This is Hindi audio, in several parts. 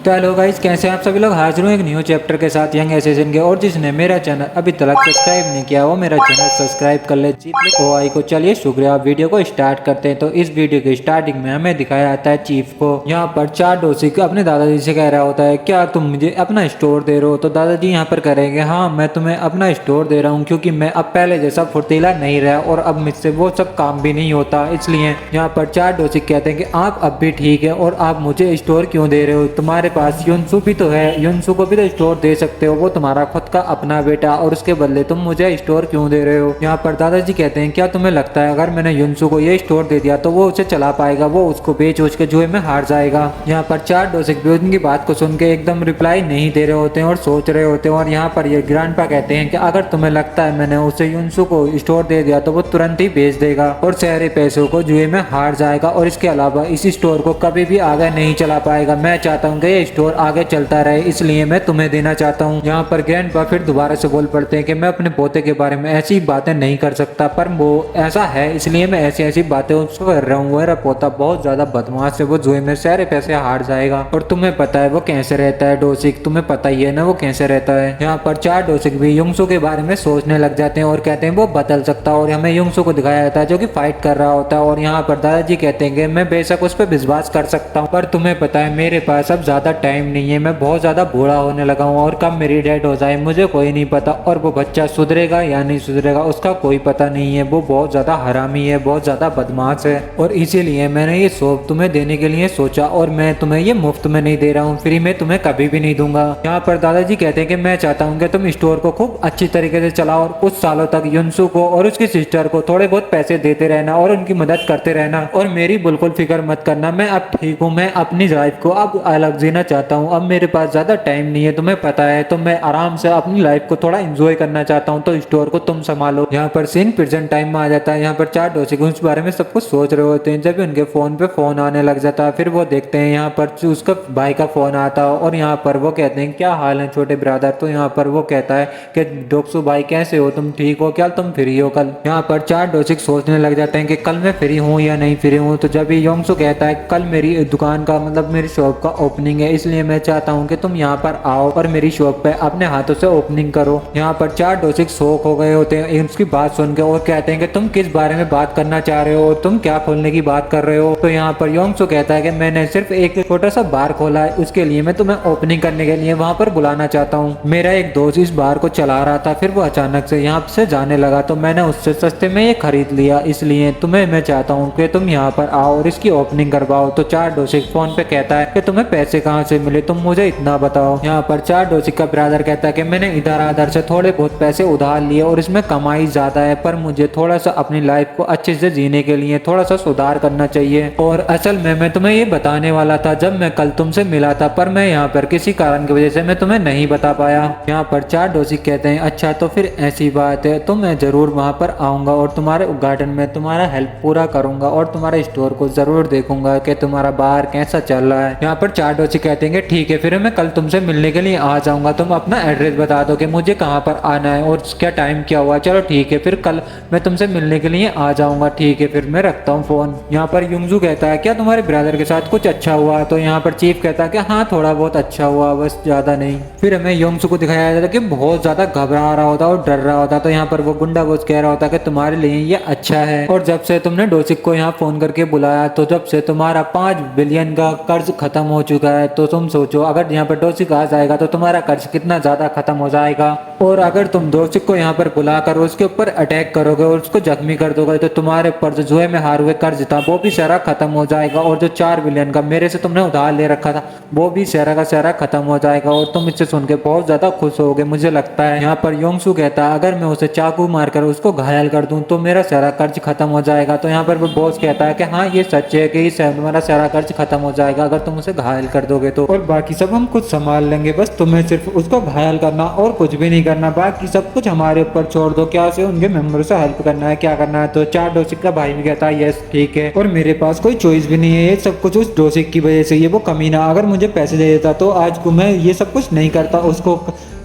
तो हेलो गाइस, कैसे हैं आप सभी लोग। हाजिर हूँ एक न्यू चैप्टर के साथ यंग एसेसिन के। और जिसने मेरा चैनल अभी तक सब्सक्राइब नहीं किया वो मेरा चैनल सब्सक्राइब कर ले चीफ ओ आई को। चलिए शुक्रिया। आप वीडियो को स्टार्ट करते हैं। तो इस वीडियो के स्टार्टिंग में हमें दिखाया जाता है चीफ को यहाँ पर चार डोसी अपने दादाजी से कह रहा होता है, क्या तुम मुझे अपना स्टोर दे रहे हो। तो दादाजी यहाँ पर करेंगे, हाँ मैं तुम्हें अपना स्टोर दे रहा हूँ क्योंकि मैं अब पहले जैसा फुर्तीला नहीं रहा और अब मुझसे वो सब काम भी नहीं होता, इसलिए यहाँ पर चार डोसी कहते हैं कि आप अब भी ठीक है और आप मुझे स्टोर क्यों दे रहे हो। तुम्हारे पास युनसु भी तो है, युनसु को भी तो स्टोर दे सकते हो, वो तुम्हारा खुद का अपना बेटा, और उसके बदले तुम मुझे स्टोर क्यों दे रहे हो। यहाँ पर दादाजी कहते हैं, क्या तुम्हें लगता है अगर मैंने युनसु को ये स्टोर दे दिया तो वो उसे चला पाएगा, वो उसको बेच उच के जुए में हार जाएगा। यहाँ पर चार डोसिक भी उनकी बात को सुन के एकदम रिप्लाई नहीं दे रहे होते हैं और सोच रहे होते हैं। और यहाँ पर ये ग्रैंडपा कहते हैं कि अगर तुम्हें लगता है मैंने उसे युनसु को स्टोर दे दिया तो वो तुरंत ही बेच देगा और सारे पैसों को जुए में हार जाएगा और इसके अलावा इस स्टोर को कभी भी आगे नहीं चला पाएगा। मैं चाहता हूँ कि ये स्टोर आगे चलता रहे, इसलिए मैं तुम्हें देना चाहता हूँ। यहाँ पर ग्रैंडपा फिर दोबारा से बोल पड़ते हैं कि मैं अपने पोते के बारे में ऐसी बातें नहीं कर सकता, पर वो ऐसा है इसलिए मैं ऐसी ऐसी बातें उसको कर रहा हूँ। मेरा पोता बहुत ज्यादा बदमाश है, वो जुए में सारे पैसे हार जाएगा और तुम्हें पता है वो कैसे रहता है डोसिक, तुम्हें पता ही है ना वो कैसे रहता है। यहाँ पर चार डोसिक भी युंगसू के बारे में सोचने लग जाते हैं और कहते हैं वो बदल सकता है और हमें युंगसू को दिखाया जाता है जो कि फाइट कर रहा होता है। और यहाँ पर दादाजी कहते हैं कि मैं बेशक उस पर विश्वास कर सकता हूँ, पर तुम्हें पता है मेरे पास अब ज्यादा टाइम नहीं है, मैं बहुत ज्यादा बूढ़ा होने लगा हूँ और कब मेरी डेथ हो जाए मुझे कोई नहीं पता। और वो बच्चा सुधरेगा या नहीं सुधरेगा उसका कोई पता नहीं है, वो बहुत ज्यादा हरामी है, बहुत ज्यादा बदमाश है और इसीलिए मैंने ये सोप तुम्हें देने के लिए सोचा और मैं तुम्हें ये मुफ्त में नहीं दे रहा हूँ, फ्री में तुम्हें कभी भी नहीं दूंगा। यहाँ पर दादाजी कहते हैं कि मैं चाहता हूँ कि तुम स्टोर को खूब अच्छी तरीके से चलाओ और कुछ सालों तक युनसु को और उसकी सिस्टर को थोड़े बहुत पैसे देते रहना और उनकी मदद करते रहना और मेरी बिल्कुल फिक्र मत करना, मैं अब ठीक हूँ, मैं अपनी लाइफ को अब अलग जीना चाहता हूँ, अब मेरे पास ज्यादा टाइम नहीं है, तुम्हें पता है, तो मैं आराम से अपनी लाइफ को थोड़ा एंजॉय करना चाहता हूँ, तो स्टोर को तुम संभालो। यहाँ पर सीन प्रेजेंट टाइम में आ जाता है। यहाँ पर चार डोसिक उस बारे में सब कुछ सोच रहे होते हैं जब उनके फोन पे फोन आने लग जाता है। फिर वो देखते हैं यहाँ पर उसका भाई का फोन आता है और यहाँ पर वो कहते हैं क्या हाल है छोटे ब्रदर। तो यहाँ पर वो कहता है कि डोक्सू भाई कैसे हो, तुम ठीक हो क्या, तुम फ्री हो कल। यहाँ पर चार डोसिक सोचने लग जाते हैं कि कल मैं फ्री हूँ या नहीं फ्री हूँ। तो जब योंगसू कहता है कल मेरी दुकान का मतलब मेरी शॉप का ओपनिंग है, इसलिए मैं चाहता हूँ कि तुम यहाँ पर आओ और मेरी शॉप पे अपने हाथों से ओपनिंग करो। यहाँ पर चार डोसिक शौक हो गए होते हैं उसकी बात सुन के और कहते हैं कि तुम किस बारे में बात करना चाह रहे हो, तुम क्या खोलने की बात कर रहे हो। तो यहाँ पर योंगसू कहता है कि मैंने सिर्फ एक छोटा सा बार खोला है, उसके लिए मैं तुम्हें ओपनिंग करने के लिए वहाँ पर बुलाना चाहता हूँ। मेरा एक दोस्त इस बार को चला रहा था, फिर वो अचानक से यहाँ से जाने लगा तो मैंने उससे सस्ते में ये खरीद लिया, इसलिए तुम्हें मैं चाहता हूँ कि तुम यहाँ पर आओ और इसकी ओपनिंग करवाओ। तो चार डोसिक फोन पे कहता है कि तुम्हें पैसे कहाँ से मिले, तुम मुझे इतना बताओ। यहाँ पर चार डोसिक का ब्रदर कहता है कि मैंने इधर उधर से थोड़े बहुत पैसे उधार लिए और इसमें कमाई ज्यादा है, पर मुझे थोड़ा सा अपनी लाइफ को अच्छे से जीने के लिए थोड़ा सा सुधार करना चाहिए। और असल में मैं तुम्हें ये बताने वाला था जब मैं कल तुमसे मिला था, पर मैं यहाँ पर किसी कारण की वजह से मैं तुम्हें नहीं बता पाया। यहाँ पर चार डोसिक कहते हैं अच्छा तो फिर ऐसी बात है, तो मैं जरूर वहाँ पर आऊंगा और तुम्हारे उद्घाटन में तुम्हारा हेल्प पूरा करूंगा और तुम्हारे स्टोर को जरूर देखूंगा कि तुम्हारा बाहर कैसा चल रहा है। यहाँ पर चार डोसिक कहते हैं ठीक है फिर मैं कल तुमसे मिलने के लिए आ जाऊंगा, तुम अपना एड्रेस बता दो कि मुझे कहाँ पर आना है और क्या टाइम क्या हुआ। चलो ठीक है फिर कल मैं तुमसे मिलने के लिए आ जाऊंगा, ठीक है फिर मैं रखता हूँ फोन। यहाँ पर युंगजू कहता है क्या तुम्हारे ब्रदर के साथ कुछ अच्छा हुआ। तो यहाँ पर चीफ कहता है कि हाँ थोड़ा बहुत अच्छा हुआ, बस ज्यादा नहीं। फिर हमें युंगजू को दिखाया जाता है कि बहुत ज्यादा घबरा रहा होता और डर रहा होता। तो यहाँ पर वो गुंडा बोझ कह रहा होता है कि तुम्हारे लिए ये अच्छा है और जब से तुमने डोसिक को यहाँ फोन करके बुलाया तो जब से तुम्हारा 5 बिलियन का कर्ज खत्म हो चुका है, तो तुम सोचो अगर यहाँ पर डोसिक आ जाएगा तो तुम्हारा कर्ज कितना ज्यादा खत्म हो जाएगा। और अगर तुम डोसिक को यहाँ पर बुलाकर उसके ऊपर अटैक करोगे और उसको जख्मी कर दोगे तो तुम्हारे ऊपर जो जुए में हार हुए कर्ज था वो भी सारा खत्म हो जाएगा और जो 4 बिलियन का मेरे से तुमने उधार ले रखा था वो भी सारा का सारा खत्म हो जाएगा। और तुम इससे सुन के बहुत ज्यादा खुश होगे मुझे लगता है। यहाँ पर योंगसू कहता है अगर मैं उसे चाकू मारकर उसको घायल कर दूं तो मेरा सारा कर्ज खत्म हो जाएगा। तो यहाँ पर वो बॉस कहता है कि हाँ ये सच है कि तुम्हारा सारा कर्ज खत्म हो जाएगा अगर तुम उसे घायल कर दोगे तो, और बाकी सब हम खुद संभाल लेंगे, बस तुम्हें सिर्फ उसको घायल करना और कुछ भी नहीं करना, बाकी सब कुछ हमारे ऊपर छोड़ दो, क्या से उनके मेंबर से हेल्प करना है क्या करना है। तो चार डोसिक का भाई भी कहता है यस ठीक है और मेरे पास कोई चॉइस भी नहीं है, ये सब कुछ उस डोसिक की वजह से, ये वो कमीना अगर मुझे पैसे दे देता तो आज को मैं ये सब कुछ नहीं करता, उसको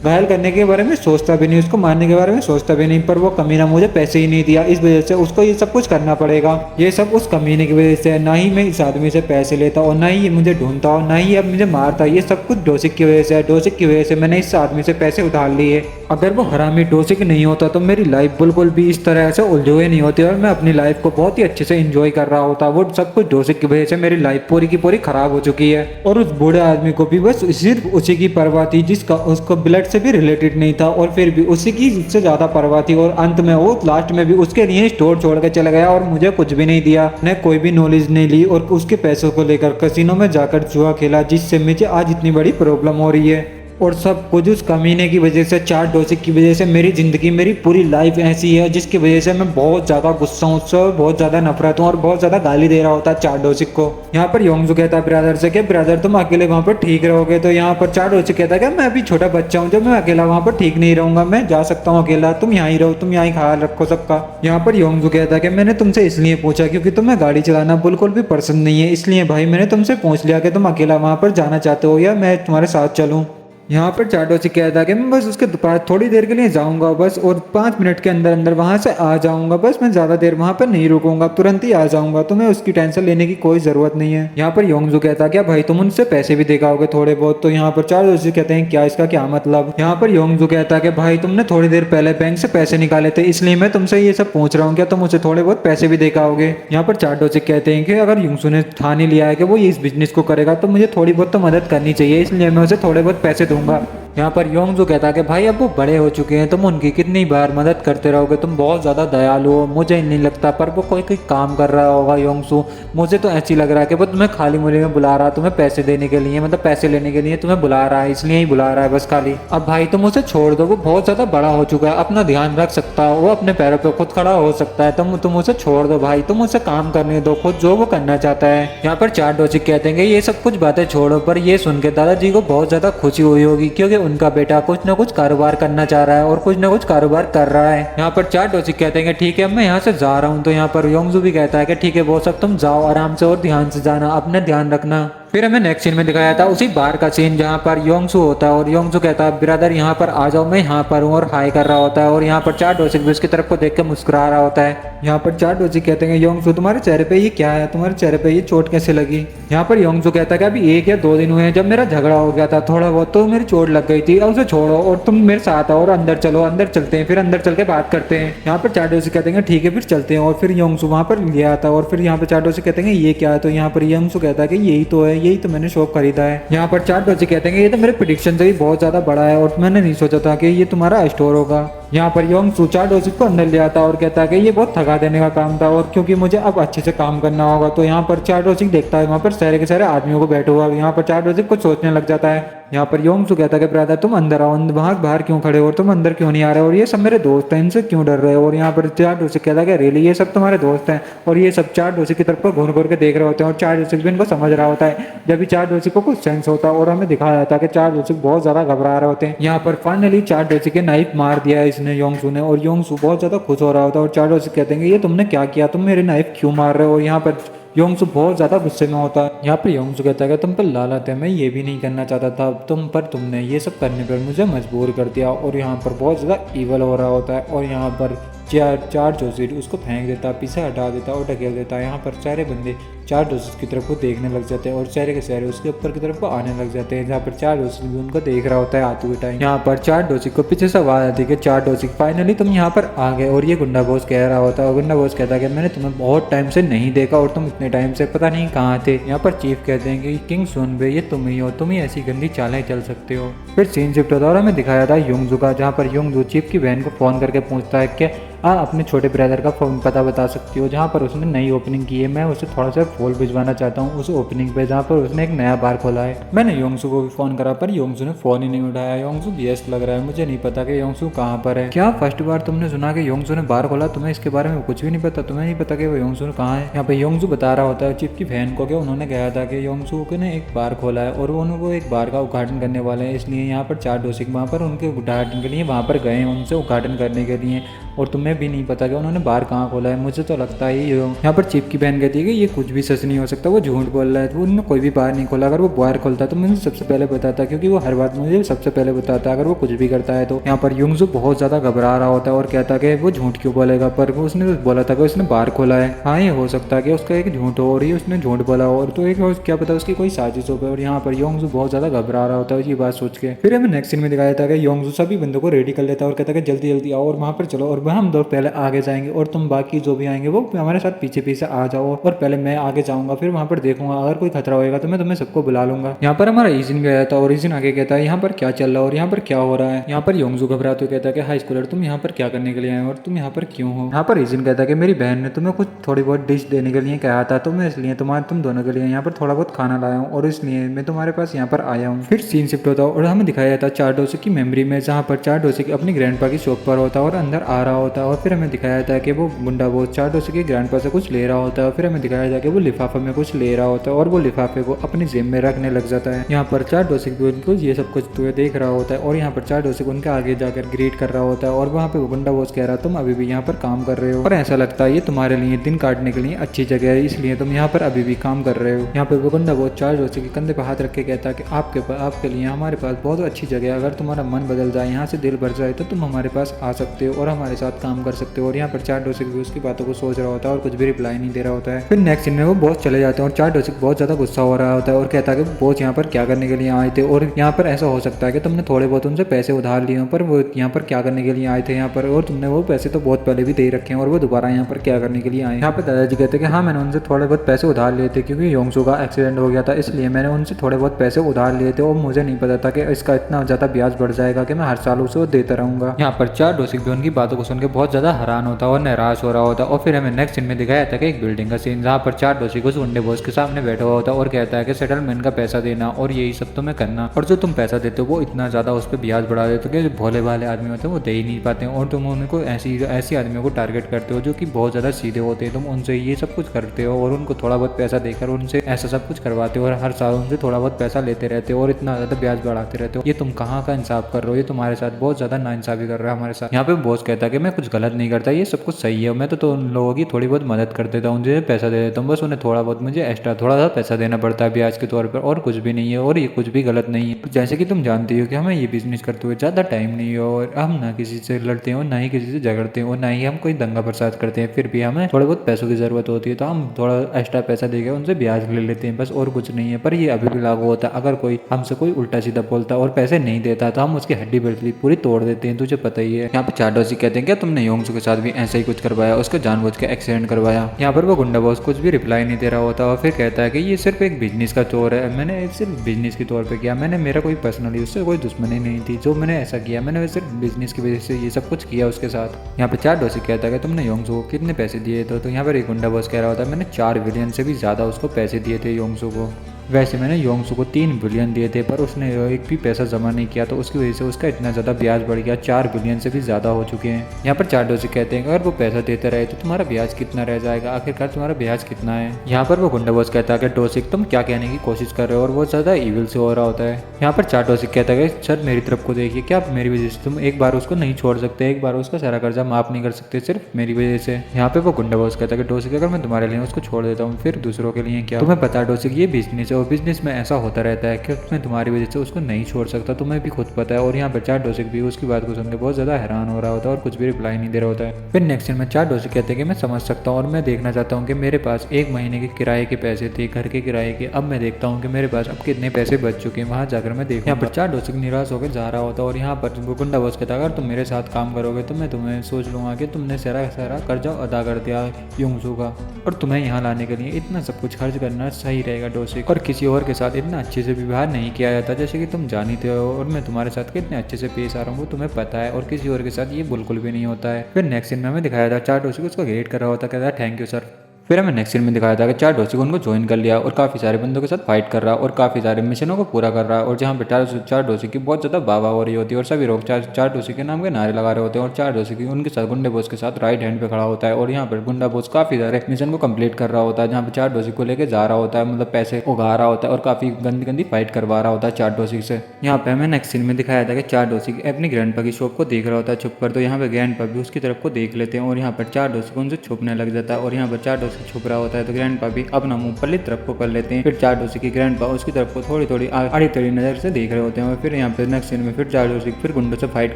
घायल करने के बारे में सोचता भी नहीं, उसको मारने के बारे में सोचता भी नहीं, पर वो कमीना मुझे पैसे ही नहीं दिया, इस वजह से उसको ये सब कुछ करना पड़ेगा। ये सब उस कमीने की वजह से। ना ही मैं इस आदमी से पैसे लेता और ना ही ये मुझे ढूंढता और ना ही अब मुझे मारता, ये सब कुछ डोसिक की वजह से है। डोसिक की वजह से मैंने इस आदमी से पैसे उधार लिए। अगर वो हरामी डोसिक नहीं होता तो मेरी लाइफ बिल्कुल भी इस तरह से उलझे हुए नहीं होती और मैं अपनी लाइफ को बहुत ही अच्छे से एंजॉय कर रहा होता। वो सब कुछ डोसिक की वजह से मेरी लाइफ पूरी की पूरी खराब हो चुकी है। और उस बूढ़े आदमी को भी बस सिर्फ उसी की परवाह थी, जिसका उसको ब्लड से भी रिलेटेड नहीं था, और फिर भी उसी की सबसे ज्यादा परवाह थी। और अंत में वो लास्ट में भी उसके लिए स्टोर छोड़ के चला गया और मुझे कुछ भी नहीं दिया, ने कोई भी नॉलेज नहीं ली और उसके पैसों को लेकर कैसीनो में जाकर जुआ खेला, जिससे मुझे आज इतनी बड़ी प्रॉब्लम हो रही है। और सब कुछ उस कमीने की वजह से, चार डोसिक की वजह से मेरी जिंदगी, मेरी पूरी लाइफ ऐसी है, जिसकी वजह से मैं बहुत ज्यादा गुस्सा हूँ, उससे बहुत ज्यादा नफरत हूँ और बहुत ज्यादा गाली दे रहा होता है चार डोसिक को। यहाँ पर योंगजू कहता है ब्रदर से कि ब्रदर तुम अकेले वहाँ पर ठीक रहोगे, तो यहाँ पर चार डोसिक कहता है कि मैं अभी छोटा बच्चा हूँ, जब मैं अकेला वहाँ पर ठीक नहीं रहूंगा, मैं जा सकता हूँ अकेला, तुम यहाँ ही रहो, तुम यहाँ ही ख्याल रखो सबका। यहाँ पर योंगजू कहता है कि मैंने तुमसे इसलिए पूछा क्योंकि तुम्हें गाड़ी चलाना बिल्कुल भी पसंद नहीं है, इसलिए भाई मैंने तुमसे पूछ लिया कि तुम अकेला वहाँ पर जाना चाहते हो या मैं तुम्हारे साथ चलूँ। यहाँ पर चाटोची कहता है कि मैं बस उसके पास थोड़ी देर के लिए जाऊंगा बस, और 5 मिनट के अंदर अंदर वहां से आ जाऊंगा बस, मैं ज्यादा देर वहां पर नहीं रुकूंगा, तुरंत ही आ जाऊंगा, तुम्हें उसकी टेंशन लेने की कोई जरूरत नहीं है। यहाँ पर योंगजू कहता है क्या भाई तुम उनसे पैसे भी देगाओगे थोड़े बहुत, तो यहाँ पर चाटोची कहते हैं क्या इसका क्या मतलब। यहाँ पर योंगजू कहता है कि भाई तुमने थोड़ी देर पहले बैंक से पैसे निकाले थे, इसलिए मैं तुमसे ये सब पूछ रहा हूँ, क्या तुम उसे थोड़े बहुत पैसे भी देगाओगे। यहाँ पर चाटोची कहते हैं कि अगर योंगजू ने ठान ही लिया है कि वो इस बिजनेस को करेगा तो मुझे थोड़ी बहुत तो मदद करनी चाहिए, इसलिए मैं उसे थोड़े बहुत पैसे दूंगा। यहाँ पर योंगजू कहता है कि भाई अब वो बड़े हो चुके हैं, तुम उनकी कितनी बार मदद करते रहोगे, तुम बहुत ज़्यादा दयालु हो, मुझे नहीं लगता पर वो कोई कोई काम कर रहा होगा योंगसू, मुझे तो ऐसी लग रहा है कि वो तुम्हें खाली मूली में बुला रहा है, तुम्हें पैसे देने के लिए, मतलब पैसे लेने के लिए तुम्हें बुला रहा है, इसलिए ही बुला रहा है बस खाली। अब भाई तुम उसे छोड़ दो, वो बहुत ज़्यादा बड़ा हो चुका है, अपना ध्यान रख सकता है, वो अपने पैरों पर खुद खड़ा हो सकता है, तुम उसे छोड़ दो भाई, तुम उसे काम करने दो खुद जो वो करना चाहता है। यहाँ पर चार डोसिक कहते हैं कि ये सब कुछ बातें छोड़ो, पर ये सुन के दादाजी को बहुत ज़्यादा खुशी हुई होगी क्योंकि उनका बेटा कुछ न कुछ कारोबार करना चाह रहा है और कुछ न कुछ कारोबार कर रहा है। यहाँ पर चार डोसिक कहते हैं कि ठीक है मैं यहाँ से जा रहा हूँ, तो यहाँ पर योंगजू भी कहता है कि ठीक है वो सब तुम जाओ आराम से और ध्यान से जाना, अपना ध्यान रखना। फिर हमें नेक्स्ट सीन में दिखाया था उसी बार का सीन जहाँ पर योंगसू होता है और योंगसू कहता है ब्रदर यहाँ पर आ जाओ, मैं यहाँ पर हूँ, और हाई कर रहा होता है, और यहाँ पर चार डोसिक भी उसकी तरफ को देख के मुस्कुरा रहा होता है। यहाँ पर चार डोसिक कहते हैं योंगसू तुम्हारे चेहरे पे ये क्या है, तुम्हारे चेहरे पे ये चोट कैसे लगी। यहाँ पर योंगसू कहता है कि अभी 1 या 2 दिन हुए हैं जब मेरा झगड़ा हो गया था थोड़ा बहुत, तो मेरी चोट लग गई थी, अब उसे छोड़ो और तुम मेरे साथ आओ और अंदर चलो, अंदर चलते हैं, फिर अंदर चल के बात करते हैं। यहाँ पर चार डोसिक कहते हैं ठीक है फिर चलते हैं, और फिर योंगसू वहाँ पर ले आता है, और फिर यहाँ पर चार डोसिक कहते हैं ये क्या है, तो यहाँ पर योंगसू कहता है कि यही तो है, यही तो मैंने शॉप खरीदा है। यहाँ पर चार डोसिक कहते हैं ये तो मेरे प्रेडिक्शन से भी बहुत ज्यादा बड़ा है और मैंने नहीं सोचा था कि ये तुम्हारा स्टोर होगा। यहाँ पर योंगसू चार डोसिक को अंदर ले आता है और कहता है कि ये बहुत थका देने का काम था और क्योंकि मुझे अब अच्छे से काम करना होगा। तो यहाँ पर चार डोसिक देखता है वहाँ पर सारे के सारे आदमियों को बैठा हुआ, यहाँ पर चार डोसिक कुछ सोचने लग जाता है। यहाँ पर योंगसू कहता है कि ब्रदर तुम अंदर आओ, वहाँ बाहर क्यों खड़े हो, तुम अंदर क्यों नहीं आ रहे हो, और ये सब मेरे दोस्त हैं, इनसे क्यों डर रहे हो। और यहाँ पर चार डोसिक कहता है कि रियली ये सब तुम्हारे दोस्त हैं, और ये सब चार डोसिक की तरफ पर घूर घूर के देख रहे होते हैं और चार डोसिक भी इनको समझ रहा होता है। जब भी चार डोसिक को कुछ सेंस होता है और हमें दिखाया जाता है कि चार डोसिक बहुत ज्यादा घबरा रहे होते हैं। यहाँ पर फाइनली चार डोसिक के नाइफ मार दिया है इसने योंगसू ने, और योंगसू बहुत ज्यादा खुश हो रहा होता है और चार डोसिक कहते हैं कि ये तुमने क्या किया, तुम मेरे नाइफ क्यों मार रहे हो। और यहाँ पर योंगसू बहुत ज्यादा गुस्से में होता है। यहाँ पर योंगसू कहता है कि तुम पर लालच है, मैं ये भी नहीं करना चाहता था तुमने ये सब करने पर मुझे मजबूर कर दिया। और यहाँ पर बहुत ज्यादा ईवल हो रहा होता है और यहाँ पर चार डोसिक उसको फेंक देता, पीछे हटा देता और ढकेल देता है। यहाँ पर सारे बंदे चार डोसिक की तरफ को देखने लग जाते हैं और सारे के सारे उसके ऊपर की तरफ को आने लग जाते हैं, जहाँ पर चार डोसिक भी उनको देख रहा होता है आते हुए टाइम। यहाँ पर चार डोसिक को पीछे से आवाज आती है कि चार डोसिक फाइनली तुम यहाँ पर आ गए। और ये गुंडा बॉस कह रहा होता है, और गुंडा बॉस कहता है कि मैंने तुम्हें बहुत टाइम से नहीं देखा और तुम इतने टाइम से पता नहीं कहाँ थे। यहाँ पर चीफ कहते हैं कि किंग सुनबे ये तुम ही हो, तुम ही ऐसी गंदी चालें चल सकते हो। फिर सीन शिफ्ट होता है और हमें दिखाया था योंगजू का, जहाँ पर योंगजू चीफ की बहन को फोन करके पूछता है कि अपने छोटे ब्रदर का फोन पता बता सकती हो जहाँ पर उसने नई ओपनिंग की है, मैं उसे थोड़ा सा फूल भिजवाना चाहता हूँ उस ओपनिंग पे जहाँ पर उसने एक नया बार खोला है। मैंने योंगसू को भी फोन करा पर योंगसू ने फोन ही नहीं उठाया। योंगसू व्यस्त लग रहा है, मुझे नहीं पता कि योंगसू कहाँ पर है। क्या फर्स्ट बार तुमने सुना कि योंगसू ने बार खोला, तुम्हें इसके बारे में कुछ भी नहीं पता, तुम्हें नहीं पता कि वो योंगसू कहाँ है। यहाँ पे योंगसू बता रहा होता है चीफ की बहन को कि उन्होंने कहा था कि योंगसू ने एक बार खोला है और वो एक बार का उद्घाटन करने वाले हैं, इसलिए यहाँ पर चार डोसिक वहाँ पर उनके उद्घाटन के लिए वहाँ पर गए हैं उनसे उद्घाटन करने के लिए। और तुम्हें भी नहीं पता कि उन्होंने बार कहाँ खोला है। मुझे तो लगता है यहाँ पर चिप की बहन कहती है कि ये कुछ भी सच नहीं हो सकता, वो झूठ बोल रहा है, तो उन्होंने कोई भी बार नहीं खोला। अगर वो बार खोलता तो मुझे सबसे पहले बताता, क्योंकि वो हर बात मुझे सबसे पहले बताता अगर वो कुछ भी करता है तो। यहाँ पर युंगसू बहुत ज्यादा घबरा रहा होता है और कहता कि वो झूठ क्यों बोलेगा, पर उसने तो बोला था कि उसने बार खोला है। हाँ, ये हो सकता है कि उसका एक झूठ हो और ये उसने झूठ बोला और तो एक क्या पता उसकी कोई साजिश हो। और यहाँ पर योंगसू बहुत ज्यादा घबरा रहा होता है ये बात सोच के। फिर हमें नेक्स्ट सीन में दिखाया था कि योंगसू सभी बंदों को रेडी कर लेता है और कहता है कि जल्दी जल्दी आओ और वहाँ पर चलो, और हम दो पहले आगे जाएंगे और तुम बाकी जो भी आएंगे वो हमारे साथ पीछे पीछे आ जाओ, और पहले मैं आगे जाऊंगा, फिर वहाँ पर देखूंगा अगर कोई खतरा होगा तो मैं तुम्हें सबको बुला लूंगा। यहाँ पर हमारा ईजिन भी आया था और ईजिन आगे कहता है यहाँ पर क्या चल रहा है और यहाँ पर क्या हो रहा है। यहाँ पर योंगसू घबराते हुए कहता है कि हाई स्कूलर तुम यहाँ पर क्या करने के लिए आए और तुम यहाँ पर क्यों हो। यहाँ पर ईजिन कहता है कि मेरी बहन ने तुम्हें कुछ थोड़ी बहुत डिश देने के लिए कहा था, तो मैं इसलिए तुम दोनों के लिए यहाँ पर थोड़ा बहुत खाना लाया हूँ और इसलिए मैं तुम्हारे पास यहाँ पर आया हूँ। फिर सीन शिफ्ट होता है और हमें दिखाया जाता है चारडोसी की मेमोरी में, जहाँ पर चारडोसी अपनी ग्रैंडपा की शॉप पर होता है और अंदर आ रहा होता है। और फिर हमें दिखाया जाता है कि वो गुंडा बोस चारडोसी के ग्रैंडपा से कुछ ले रहा होता है। फिर हमें दिखाया जाता है कि वो लिफाफे में कुछ ले रहा होता है और वो लिफाफे को अपनी जेब में रखने लग जाता है। यहाँ पर चारडोसी को ये सब कुछ देख रहा होता है और यहाँ पर चारडोसी को उनके आगे जाकर ग्रीट कर रहा होता है और वहाँ पे वो गुंडा बोस कह रहा है तुम अभी भी यहाँ पर काम कर रहे हो और ऐसा लगता है ये तुम्हारे लिए दिन काटने के लिए अच्छी जगह है, इसलिए तुम यहाँ पर अभी भी काम कर रहे हो। यहाँ पे वो गुंडा बोस चारडोसी के कंधे पर हाथ रख के कहता है कि आपके लिए हमारे पास बहुत अच्छी जगह है, अगर तुम्हारा मन बदल जाए, यहाँ से दिल भर जाए तो तुम हमारे पास आ सकते हो और हमारे साथ काम कर सकते हो। और यहाँ पर चारडोसी भी उसकी बातों को सोच रहा होता है और कुछ भी रिप्लाई नहीं दे रहा होता है। फिर नेक्स्ट सीन में वो बॉस चले जाते हैं और चारडोसी बहुत ज्यादा गुस्सा हो रहा होता है और कहता है कि बॉस यहाँ पर क्या करने के लिए आए थे और यहाँ पर ऐसा हो सकता है कि तुमने थोड़े बहुत उनसे पैसे उधार लिए, पर वो यहाँ पर क्या करने के लिए आए थे यहाँ पर, और तुमने वो पैसे तो बहुत पहले भी दे रखे हैं और वो दोबारा यहाँ पर क्या करने के लिए आए। यहाँ पर दादाजी कहते हैं कि हाँ मैंने उनसे थोड़े बहुत पैसे उधार लिए थे, क्योंकि योंगसू का एक्सीडेंट हो गया था इसलिए मैंने उनसे थोड़े बहुत पैसे उधार लिए थे और मुझे नहीं पता था कि इसका इतना ज्यादा ब्याज बढ़ जाएगा कि मैं हर साल उसे देता रहूंगा। यहाँ पर चारडोसी भी उनकी बातों को सुन के बहुत ज्यादा हैरान होता है और निराश हो रहा होता है। और फिर हमें नेक्स्ट सीन में दिखाया था कि एक बिल्डिंग का सीन, जहाँ पर चारडोसी को गुंडे बॉस के सामने बैठा हुआ होता है और कहता है कि सेटलमेंट का पैसा देना और यही सब तुम्हें करना, और जो तुम पैसा देते हो वो इतना ज्यादा उस पर ब्याज बढ़ा देते हो कि भोले भाले आदमी होते हैं वो दे ही नहीं पाते हैं, और तुम उनको ऐसी आदमियों को टारगेट करते हो जो कि बहुत ज्यादा सीधे होते हैं, तुम उनसे ये सब कुछ करते हो और उनको थोड़ा बहुत पैसा देकर उनसे ऐसा सब कुछ करवाते हो और हर साल उनसे थोड़ा बहुत पैसा लेते रहते हो और इतना ज्यादा ब्याज बढ़ाते रहते हो। ये तुम कहाँ का इंसाफ कर रहे हो, ये तुम्हारे साथ बहुत ज्यादा नाइंसाफी कर रहा है हमारे साथ। यहाँ पे बॉस कहता है कि मैं कुछ गलत नहीं करता, ये सब कुछ सही है, मैं तो उन लोगों की थोड़ी बहुत मदद कर देता हूँ, उनसे पैसा दे देता हूँ, बस उन्हें थोड़ा बहुत मुझे एक्स्ट्रा थोड़ा सा पैसा देना पड़ता है ब्याज के तौर पर, और कुछ भी नहीं है और ये कुछ भी गलत नहीं है। जैसे कि तुम जानती हो कि हमें ये बिजनेस करते हुए ज़्यादा टाइम नहीं हो और हम ना किसी से लड़ते हैं और ना ही किसी से झगड़ते हैं और ना ही हम कोई दंगा प्रसाद करते हैं, फिर भी हमें थोड़े बहुत पैसों की ज़रूरत होती है तो हम थोड़ा एक्स्ट्रा पैसा देकर उनसे ब्याज ले लेते हैं, बस और कुछ नहीं है। पर ये अभी भी लागू होता है, अगर कोई हमसे कोई उल्टा सीधा बोलता और पैसे नहीं देता तो हम उसकी हड्डी बैठती पूरी तोड़ देते हैं, तुझे पता ही है। यहाँ पे चारडोसी कहते हैं क्या तुमने योंगसू के साथ भी ऐसा ही कुछ करवाया, उसको जानबूझ के एक्सीडेंट करवाया। यहाँ पर वो गुंडा बॉस कुछ भी रिप्लाई नहीं दे रहा होता और फिर कहता है कि ये सिर्फ एक बिजनेस का तौर है, मैंने सिर्फ बिजनेस के तौर पर किया, मैंने मेरा कोई पर्सनली उससे कोई दुश्मनी नहीं थी, जो मैंने ऐसा किया मैंने सिर्फ बिजनेस की वजह से ये सब कुछ किया उसके साथ। यहाँ पे चारडोसी कहता है कि तुमने योंगसू को कितने पैसे दिए थे, तो यहाँ पर एक गुंडा बॉस कह रहा होता है मैंने 4 बिलियन से भी ज़्यादा उसको पैसे दिए थे योंगसू को। वैसे मैंने योंगसू को 3 बिलियन दिए थे पर उसने एक भी पैसा जमा नहीं किया, तो उसकी वजह से उसका इतना ज़्यादा ब्याज बढ़ गया, 4 बिलियन से भी ज़्यादा हो चुके हैं। यहाँ पर चारडोसी कहते हैं अगर वो पैसा देते रहे तो तुम्हारा ब्याज कितना रह जाएगा, आखिरकार तुम्हारा ब्याज कितना है। यहाँ पर वो गुंडा बॉस कहता है कि डोसिक तुम क्या कहने की कोशिश कर रहे हो, और वो ज़्यादा इविल से हो रहा होता है। यहाँ पर चारडोसी कहता है कि सर मेरी तरफ को देखिए, क्या मेरी वजह से तुम एक बार उसको नहीं छोड़ सकते, एक बार उसका सारा कर्जा माफ नहीं कर सकते सिर्फ मेरी वजह से। यहाँ पे वो गुंडा बॉस कहता है कि डोसिक अगर मैं तुम्हारे लिए उसको छोड़ देता हूँ फिर दूसरों के लिए क्या, तुम्हें पता है डोसिक ये बिजनेस है और बिजनेस में ऐसा होता रहता है कि मैं तुम्हारी वजह से उसको नहीं छोड़ सकता, तुम्हें भी खुद पता है। और यहाँ पर चारडोसी भी उसकी बात को सुनकर बहुत ज्यादा हैरान हो रहा होता है और कुछ भी रिप्लाई नहीं दे रहा होता है। फिर नेक्स्ट सीन में चारडोसी कहते हैं कि मैं समझ सकता हूँ और मैं देखना चाहता हूँ कि मेरे पास 1 महीने के किराए के पैसे थे, घर के किराए के, अब मैं देखता हूँ कि मेरे पास अब कितने पैसे बच चुके हैं, वहाँ जाकर मैं देखूँ। यहाँ पर चारडोसी निराश होकर जा रहा होता है और यहाँ पर गुंडा बॉस कहता है अगर तुम मेरे साथ काम करोगे तो मैं तुम्हें सोच लूंगा कि तुमने सारा कर्जा अदा कर दिया योंगसू का, और तुम्हें यहाँ लाने के लिए इतना सब कुछ खर्च करना सही रहेगा डोसिक, और किसी और के साथ इतना अच्छे से व्यवहार नहीं किया जाता जैसे कि तुम जानते हो, और मैं तुम्हारे साथ कितने अच्छे से पेश आ रहा हूँ वो तुम्हें पता है, और किसी और के साथ ये बिल्कुल भी नहीं होता है। फिर नेक्स्ट सीन में हमें दिखाया था चारडोसी को उसको ग्रेट कर रहा होता, कहता है थैंक यू सर। फिर हमें नेक्स्ट सीन में दिखाया था कि चार डोसी को उनको ज्वाइन कर लिया और काफ़ी सारे बंदों के साथ फाइट कर रहा है और काफ़ी सारे मिशनों को पूरा कर रहा है और जहाँ पे चार डोसी की बहुत ज़्यादा वाह हो रही होती है और सभी लोग चार डोसी के नाम के नारे लगा रहे होते हैं और चार डोसी की उनके साथ गुंडे बॉस के साथ राइट हैंड पे खड़ा होता है और यहाँ पर गुंडा बॉस काफ़ी सारे मिशन को कंप्लीट कर रहा होता है, जहाँ पे चार डोसी को लेकर जा रहा होता है, मतलब पैसे उगा रहा होता है और काफ़ी गंदी गंदी फाइट करवा रहा होता है चार डोसी से। यहाँ पे हमें नेक्स्ट सीन में दिखाया था कि चार डोसी अपनी ग्रैंडपा की शॉप को देख रहा होता है छुप कर, तो यहाँ पे ग्रैंडपा भी उसकी तरफ को देख लेते हैं और यहाँ पर चार डोसी को उनसे छुपने लग जाता है और यहाँ पर चार डोसी छुप रहा होता है तो ग्रैंडपा भी अपना मुंह पल्ली तरफ को कर लेते हैं। फिर चार डोसी की ग्रैंडपा उसकी तरफ को थोड़ी थोड़ी आड़ी टेढ़ी नजर से देख रहे होते हैं और फिर यहाँ पे नेक्स्ट सीन में फिर चार डोसी फिर गुंडों से फाइट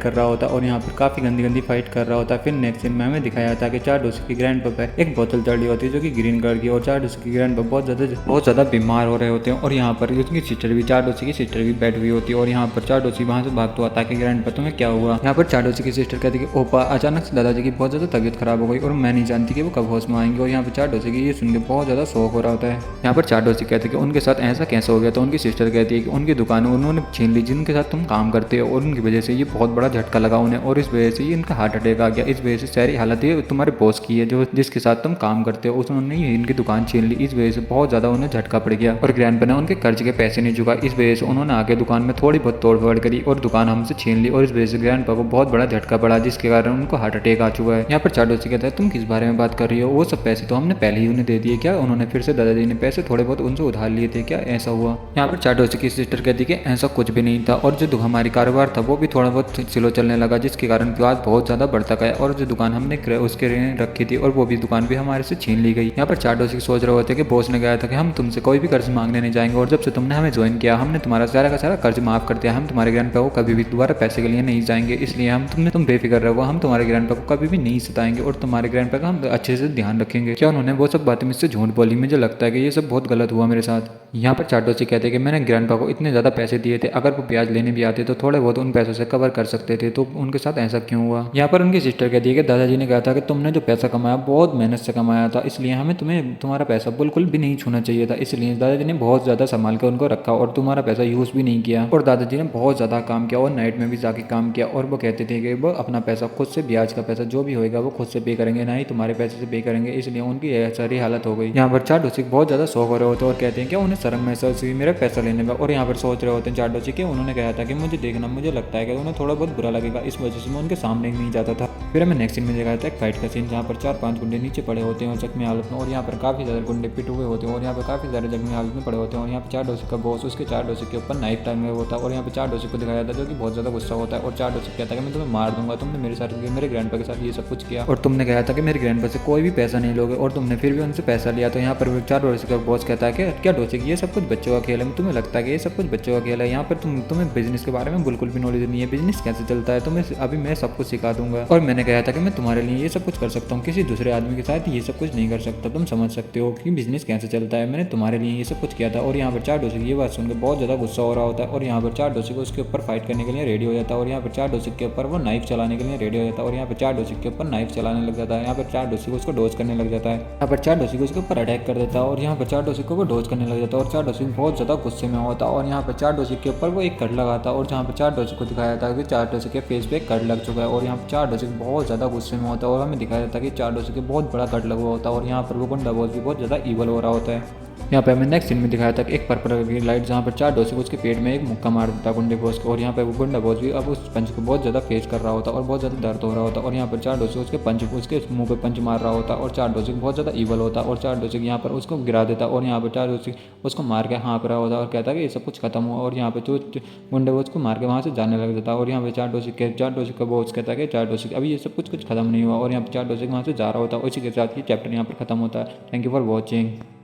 कर रहा होता है और यहाँ पर काफी गंदी गंदी फाइट कर रहा होता है। फिर नेक्स्ट सीन में हमें दिखाया था कि चार डोसी की ग्रैंडपा पे एक बोतल चढ़ी होती है जो कि ग्रीन कलर की और चार डोसी की ग्रैंडपा बहुत ज्यादा बीमार हो रहे होते हैं और यहाँ पर उसकी सिस्टर भी चार डोसी की सिस्टर भी बैठ हुई होती है और यहाँ पर चार डोसी वहाँ से भागता आता है कि ग्रैंडपा तुम्हें क्या हुआ। यहाँ पर चार डोसी की सिस्टर कहती है कि ओपा अचानक से दादाजी की बहुत ज्यादा तबीयत खराब हो गई और मैं नहीं जानती कि वो कब होश में आएंगे और यहाँ पर चार डोसी की ये सुन के बहुत ज्यादा शौक हो रहा होता है। यहाँ पर चार डोसी कहते हैं कि उनके साथ ऐसा कैसे हो गया, तो उनकी सिस्टर कहती है कि उनकी दुकान उन्होंने छीन ली जिनके साथ तुम काम करते हो और उनकी वजह से ये बहुत बड़ा झटका लगा उन्हें और इस वजह से ये इनका हार्ट अटैक आ गया। इस वजह से सारी हालत ये तुम्हारे बॉस की है जो जिसके साथ तुम काम करते हो उन्होंने ही इनकी दुकान छीन ली, इस वजह से बहुत ज्यादा उन्हें झटका पड़ गया और ग्रैंडपा ने उनके कर्ज के पैसे नहीं चुका, इस वजह से उन्होंने आगे दुकान में थोड़ी बहुत तोड़फोड़ करी और दुकान हमसे छीन ली और इस वजह से ग्रैंडपा को बहुत बड़ा झटका पड़ा जिसके कारण उनको हार्ट अटैक आ चुका है। यहाँ पर चार डोसी कहता है तुम किस बारे में बात कर रही हो, वो सब पैसे तो हमने पहले ही उन्हें दे दिए, क्या उन्होंने फिर से दादाजी ने पैसे थोड़े बहुत उनसे उधार लिए थे, क्या ऐसा हुआ। यहाँ पर चार डोसी की सिस्टर कहती कि ऐसा कुछ भी नहीं था और जो हमारी कारोबार था वो भी थोड़ा बहुत स्लो चलने लगा जिसके कारण विवाद बहुत ज्यादा बढ़ता गया और जो दुकान हमने उसके रखी थी और वो भी दुकान भी हमारे से छीन ली गई। यहाँ पर चार डोसी सोच रहे होते कि बॉस ने कहा था कि हम तुमसे कोई भी कर्ज मांगने नहीं जाएंगे और जब से तुमने हमें ज्वाइन किया हमने तुम्हारा सारा का सारा कर्ज माफ कर दिया, हम तुम्हारे ग्रैंडपा को कभी भी दोबारा पैसे के लिए नहीं जाएंगे, इसलिए हम तुम बेफिक्र रहो, हम तुम्हारे ग्रैंडपा को कभी भी नहीं सताएंगे और तुम्हारे ग्रैंडपा का हम अच्छे से ध्यान रखेंगे। क्या उन्होंने वो सब बातें मुझसे झूठ बोली, मुझे लगता है कि ये सब बहुत गलत हुआ मेरे साथ। यहाँ पर चार डोसी कहते हैं कि मैंने ग्रैंडपा को इतने ज़्यादा पैसे दिए थे, अगर वो ब्याज लेने भी आते तो थोड़े बहुत उन पैसों से कवर कर सकते थे, तो उनके साथ ऐसा क्यों हुआ। यहाँ पर उनकी सिस्टर कहती है कि दादाजी ने कहा था कि तुमने जो पैसा कमाया बहुत मेहनत से कमाया था, इसलिए हमें तुम्हारा पैसा बिल्कुल भी नहीं छूना चाहिए था, इसलिए दादाजी ने बहुत ज़्यादा संभाल के उनको रखा और तुम्हारा पैसा यूज़ भी नहीं किया। और दादाजी ने बहुत ज़्यादा काम किया और नाइट में भी जाके काम किया और वो कहते थे कि वो अपना पैसा खुद से, ब्याज का पैसा जो भी होगा वो खुद से पे करेंगे, ना ही तुम्हारे पैसे से पे करेंगे, इसलिए उनकी सारी हालत हो गई। यहाँ पर चार डोसी बहुत ज़्यादा शौक हो रहे होते हैं और कहते हैं कि उन्हें शर्म महसूस हुई मेरा पैसा लेने का और यहाँ पर सोच रहे होते हैं चार डोसी के उन्होंने कहा था कि मुझे देखना, मुझे लगता है कि उन्हें थोड़ा बहुत बुरा लगेगा, इस वजह से मैं उनके सामने नहीं जाता था। फिर हमें नेक्स्ट सीन में दिखाया था एक फाइट का सीन जहाँ पर 4-5 गुंडे नीचे पड़े होते हैं और जख्मी हालत में और यहाँ पर काफ़ी ज़्यादा गुंडे पिट हुए होते हैं और यहाँ पर काफ़ी सारे जख्मी हालत में पड़े होते हैं और यहाँ पर चार डोसी का बॉस उसके चार डोसी के ऊपर नाइफ टाइम में होता है और यहाँ पर चार डोसी को दिखाया था जो कि बहुत ज़्यादा गुस्सा होता है और चार डोसी कहता है कि मैं तुम्हें मार दूंगा, तुमने मेरे साथ मेरे ग्रैंडपा के साथ ये सब कुछ किया और तुमने कहा था कि मेरे ग्रैंडपा से कोई भी पैसा नहीं लोगे और तुमने फिर भी उनसे पैसा लिया। तो यहाँ पर चार डोसी का बॉस कहता है कि क्या डोसी ये सब कुछ बच्चों का खेल है, तुम्हें लगता है कि ये सब कुछ बच्चों का खेल है, यहाँ पर तुम्हें बिजनेस के बारे में बिल्कुल भी नॉलेज नहीं है, बिजनेस कैसे चलता है, तुम्हें अभी मैं सब कुछ सिखा दूंगा और मैंने कहा था कि मैं तुम्हारे लिए ये सब कुछ कर सकता हूँ, किसी दूसरे आदमी के साथ ये सब कुछ नहीं कर सकता, तुम समझ सकते हो कि बिजनेस कैसे चलता है, मैंने तुम्हारे लिए ये सब कुछ किया था। और यहाँ पर चार डोसी की ये बात सुनकर बहुत ज़्यादा गुस्सा हो रहा होता है और यहाँ पर चार डोसी को उसके ऊपर फाइट करने के लिए रेडी हो जाता है और यहाँ पर चार डोसी के ऊपर वो नाइफ चलाने के लिए रेडी हो जाता है और यहाँ पर चार डोसी के ऊपर नाइफ चलाने लग जाता है। यहाँ पर चार डोसी को उसको डोज करने लग जाता है, यहाँ पर चार डोसी को उसके ऊपर अटैक कर देता है और यहाँ पर चार डोसी को वो डोज करने लग जाता है और चार डोसी बहुत ज़्यादा गुस्से में होता है और यहाँ पर चार डोसी के ऊपर वो एक कट लगाता है और जहाँ पर चार डोसी को दिखाया था कि चार डोसी के फेस पे कट लग चुका है और यहाँ पर चार डोसी बहुत ज़्यादा गुस्से में होता है और हमें दिखाया जाता है कि चार डोसी के बहुत बड़ा कट लगा हुआ होता है और यहाँ पर वो गुंडा बॉस भी बहुत ज़्यादा ईवल हो रहा होता है। यहाँ पे हमें नेक्स्ट सीन में दिखाया था कि एक पर्पल कलर की लाइट जहाँ पर चार डोसी को उसके पेट में एक मुक्का मार देता गुंडे बॉस को और यहाँ पे वो गुंडा बॉस भी अब उस पंच को बहुत ज़्यादा फेस कर रहा होता और बहुत ज़्यादा दर्द हो रहा होता और यहाँ पर चार डोसी उसके मुंह पे पंच मार रहा होता और चार डोसी बहुत ज़्यादा ईवल होता और चार डोसी यहाँ पर उसको गिरा देता और यहाँ पर चार डोसी उसको मार के हाँप रहा होता और कहता कि ये सब कुछ खत्म हुआ और यहाँ पे जो गुंडे बॉस को मार के वहाँ से जाने लग जाता और यहाँ पे चार डोसी का बॉस कहता है कि चार डोसी अभी ये सब कुछ खत्म नहीं हुआ और यहाँ पर चार डोसी वहाँ से जा रहा होता है। उसी के साथ ही चैप्टर यहाँ पर खत्म होता है। Thank you for watching.